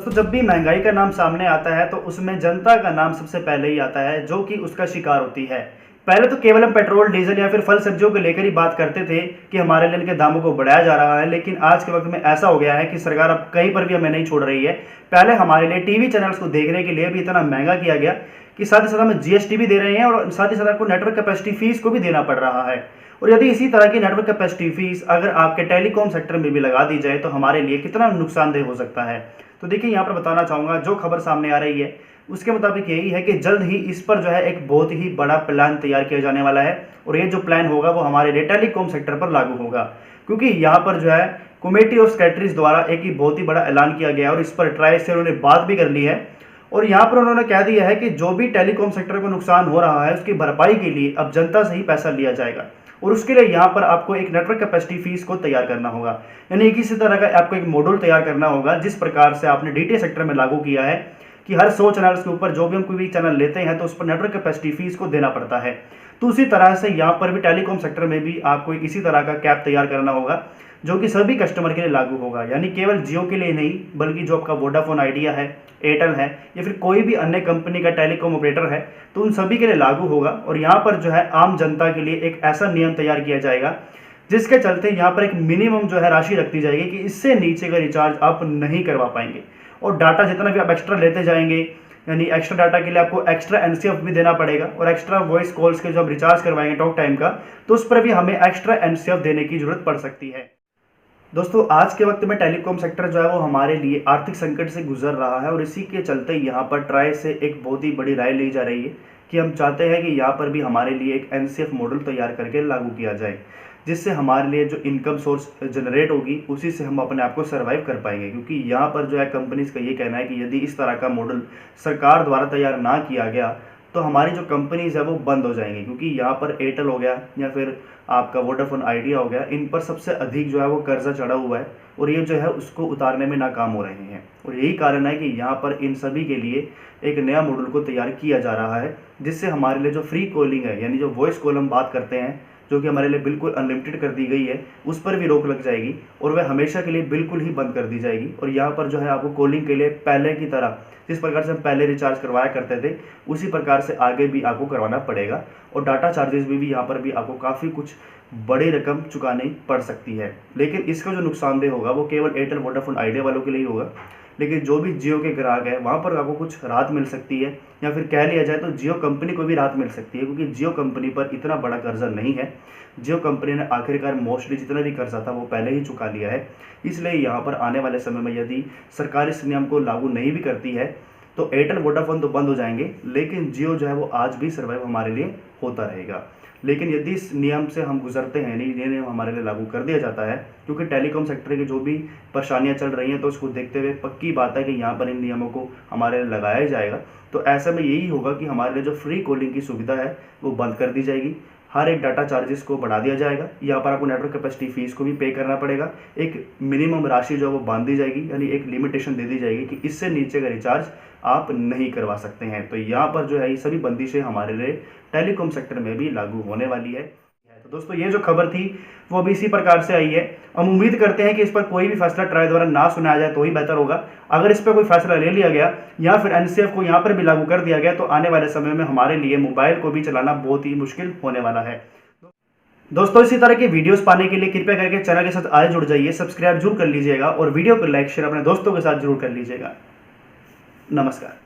दोस्तों, जब भी महंगाई का नाम सामने आता है तो उसमें जनता का नाम सबसे पहले ही आता है, जो कि उसका शिकार होती है। पहले तो केवल हम पेट्रोल, डीजल या फिर फल सब्जियों को लेकर ही बात करते थे कि हमारे लिए इनके दामों को बढ़ाया जा रहा है, लेकिन आज के वक्त में ऐसा हो गया है कि सरकार अब कहीं पर भी हमें नहीं छोड़ रही है। पहले हमारे लिए टीवी चैनल्स को देखने के लिए भी इतना महंगा किया गया कि साथ ही साथ हमें जीएसटी भी दे रहे हैं और साथ ही साथ आपको नेटवर्क कैपेसिटी फीस को भी देना पड़ रहा है। और यदि इसी तरह की नेटवर्क कैपेसिटी फीस अगर आपके टेलीकॉम सेक्टर में भी लगा दी जाए तो हमारे लिए कितना नुकसानदेह हो सकता है। तो देखिए, यहाँ पर बताना चाहूँगा, जो खबर सामने आ रही है उसके मुताबिक यही है कि जल्द ही इस पर जो है एक बहुत ही बड़ा प्लान तैयार किया जाने वाला है। और ये जो प्लान होगा वो हमारे लिए टेलीकॉम सेक्टर पर लागू होगा, क्योंकि यहाँ पर जो है कमेटी ऑफ सेक्रेटरीज द्वारा एक ही बहुत ही बड़ा ऐलान किया गया और इस पर ट्राई से उन्होंने बात भी कर ली है। और यहाँ पर उन्होंने कह दिया है कि जो भी टेलीकॉम सेक्टर को नुकसान हो रहा है उसकी भरपाई के लिए अब जनता से ही पैसा लिया जाएगा। और उसके लिए यहाँ पर आपको एक नेटवर्क कैपेसिटी फीस को तैयार करना होगा, यानी किसी तरह का आपको एक मॉड्यूल तैयार करना होगा, जिस प्रकार से आपने डीटीएच सेक्टर में लागू किया है कि हर 100 चैनल्स के ऊपर जो भी हम कोई भी चैनल लेते हैं तो उस पर नेटवर्क कैपेसिटी फीस को देना पड़ता है। तो उसी तरह से यहाँ पर भी टेलीकॉम सेक्टर में भी आपको इसी तरह का कैप तैयार करना होगा, जो कि सभी कस्टमर के लिए लागू होगा, यानी केवल जियो के लिए नहीं बल्कि जो आपका वोडाफोन आइडिया है, एयरटेल है या फिर कोई भी अन्य कंपनी का टेलीकॉम ऑपरेटर है, तो उन सभी के लिए लागू होगा। और यहाँ पर जो है आम जनता के लिए एक ऐसा नियम तैयार किया जाएगा जिसके चलते यहाँ पर एक मिनिमम जो है राशि रखी जाएगी कि इससे नीचे का रिचार्ज आप नहीं करवा पाएंगे। और डाटा जितना भी आप एक्स्ट्रा लेते जाएंगे, यानी एक्स्ट्रा डाटा के लिए आपको एक्स्ट्रा एनसीएफ भी देना पड़ेगा, और एक्स्ट्रा वॉइस कॉल्स के जो आप रिचार्ज करवाएंगे टॉक टाइम का, तो उस पर भी हमें एक्स्ट्रा एनसीएफ देने की जरूरत पड़ सकती है। दोस्तों, आज के वक्त में टेलीकॉम सेक्टर जो है वो हमारे लिए आर्थिक संकट से गुजर रहा है और इसी के चलते यहाँ पर ट्राई से एक बहुत ही बड़ी राय ली जा रही है कि हम चाहते हैं कि यहाँ पर भी हमारे लिए एक एनसीएफ मॉडल तैयार करके लागू किया जाए, जिससे हमारे लिए जो इनकम सोर्स जनरेट होगी उसी से हम अपने आप को सर्वाइव कर पाएंगे। क्योंकि यहाँ पर जो है कंपनीज का ये कहना है कि यदि इस तरह का मॉडल सरकार द्वारा तैयार ना किया गया तो हमारी जो कंपनीज है वो बंद हो जाएंगी, क्योंकि यहाँ पर एयरटेल हो गया या फिर आपका वोडाफोन आइडिया हो गया, इन पर सबसे अधिक जो है वो कर्जा चढ़ा हुआ है और ये जो है उसको उतारने में नाकाम हो रहे हैं। और यही कारण है कि यहाँ पर इन सभी के लिए एक नया मॉडल को तैयार किया जा रहा है, जिससे हमारे लिए जो फ्री कॉलिंग है, यानी जो वॉइस कॉल हम बात करते हैं, जो कि हमारे लिए बिल्कुल अनलिमिटेड कर दी गई है, उस पर भी रोक लग जाएगी और वह हमेशा के लिए बिल्कुल ही बंद कर दी जाएगी। और यहाँ पर जो है आपको कॉलिंग के लिए पहले की तरह जिस प्रकार से हम पहले रिचार्ज करवाया करते थे उसी प्रकार से आगे भी आपको करवाना पड़ेगा। और डाटा चार्जेस भी यहाँ पर भी आपको काफ़ी कुछ बड़ी रकम चुकानी पड़ सकती है। लेकिन इसका जो नुकसानदेह होगा वो केवल एयरटेल वोडाफोन आइडिया वालों के लिए ही होगा, लेकिन जो भी जियो के ग्राहक है वहाँ पर आपको कुछ राहत मिल सकती है, या फिर कह लिया जाए तो जियो कंपनी को भी राहत मिल सकती है, क्योंकि जियो कंपनी पर इतना बड़ा कर्जा नहीं है। जियो कंपनी ने आखिरकार मोस्टली जितना भी कर्जा था वो पहले ही चुका लिया है। इसलिए यहाँ पर आने वाले समय में यदि सरकार इस नियम को लागू नहीं भी करती है तो एयरटेल वोडाफोन तो बंद हो जाएंगे, लेकिन जियो जो है वो आज भी सर्वाइव हमारे लिए होता रहेगा। लेकिन यदि इस नियम से हम गुजरते हैं, नहीं ये नियम हमारे लिए लागू कर दिया जाता है, क्योंकि टेलीकॉम सेक्टर की जो भी परेशानियां चल रही हैं तो उसको देखते हुए पक्की बात है कि यहाँ पर इन नियमों को हमारे लिए लगाया जाएगा। तो ऐसे में यही होगा कि हमारे लिए जो फ्री कॉलिंग की सुविधा है वो बंद कर दी जाएगी, हर एक डाटा चार्जेस को बढ़ा दिया जाएगा, यहाँ पर आपको नेटवर्क कैपेसिटी फीस को भी पे करना पड़ेगा, एक मिनिमम राशि जो है वो बांध दी जाएगी, यानी एक लिमिटेशन दे दी जाएगी कि इससे नीचे का रिचार्ज आप नहीं करवा सकते हैं। तो यहाँ पर जो है ये सभी बंदिशें हमारे लिए टेलीकॉम सेक्टर में भी लागू होने वाली है। तो दोस्तों, ये जो खबर थी वो अभी इसी प्रकार से आई है। हम उम्मीद करते हैं कि इस पर कोई भी फैसला ट्राई द्वारा ना सुनाया जाए तो ही बेहतर होगा। अगर इस पर कोई फैसला ले लिया गया या फिर एनसीएफ को यहाँ पर भी लागू कर दिया गया तो आने वाले समय में हमारे लिए मोबाइल को भी चलाना बहुत ही मुश्किल होने वाला है। दोस्तों, इसी तरह के वीडियोस पाने के लिए कृपया करके चैनल के साथ आज जुड़ जाइए, सब्सक्राइब जरूर कर लीजिएगा और वीडियो को लाइक शेयर अपने दोस्तों के साथ जरूर कर लीजिएगा। नमस्कार।